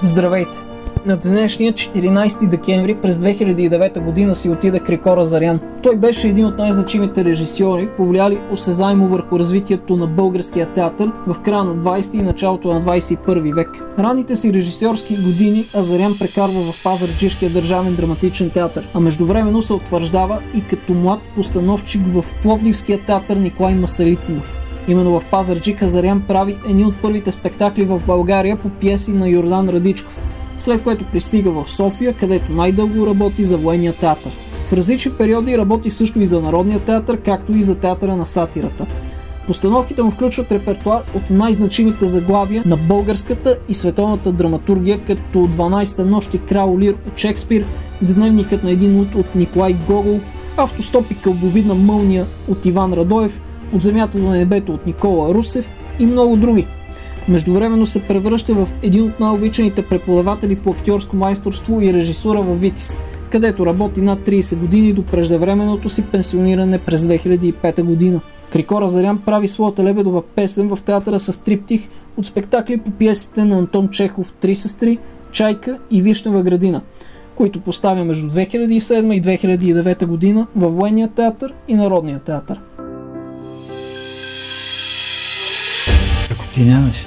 Здравейте! На днешния 14 декември през 2009 година си отида Крикор Азарян. Той беше един от най-значимите режисьори, повлияли осезаемо върху развитието на българския театър в края на 20 и началото на 21 век. Ранните си режисьорски години Азарян прекарва в Пазарджишкия държавен драматичен театър, а междувременно се утвърждава и като млад постановчик в Пловдивския театър Николай Масалитинов. Именно в Пазарджик Азарян прави едни от първите спектакли в България по пиеси на Йордан Радичков, след което пристига в София, където най-дълго работи за военния театър. В различни периоди работи също и за Народния театър, както и за театъра на сатирата. Постановките му включват репертуар от най-значимите заглавия на българската и световната драматургия, като 12-та нощ и Крал Лир от Шекспир, Дневникът на един луд от Николай Гогол, Автостоп и Кълбовидна мълния от Иван Радоев, От земята до небето от Никола Русев и много други. Междувременно се превръща в един от най-обичаните преподаватели по актьорско майсторство и режисура във ВИТИС, където работи над 30 години до преждевременното си пенсиониране през 2005 година. Крикор Азарян прави своята лебедова песен в театъра с триптих от спектакли по пиесите на Антон Чехов "Три сестри", "Чайка" и "Вишнева градина", които поставя между 2007 и 2009 година във Военния театър и Народния театър. Ако ти нямаш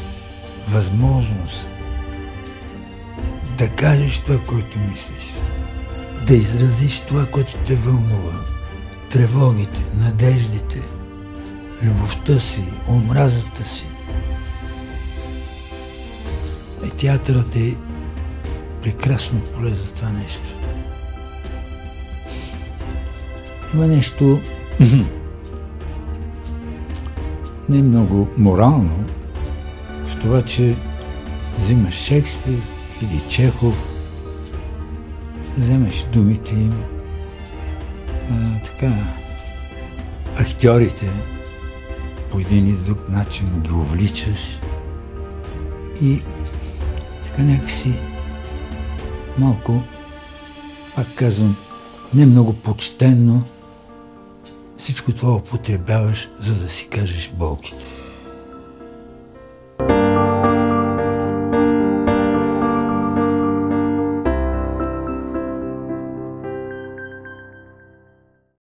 възможност да кажеш това, което мислиш, да изразиш това, което те вълнува, тревогите, надеждите, любовта си, омразата си, театърът е прекрасно поле за това нещо. Има нещо не много морално в това, че взимаш Шекспир или Чехов, вземаш думите им, актьорите по един или друг начин ги увличаш и така някакси малко, пак казвам, не много почтенно всичко това употребяваш, за да си кажеш болките.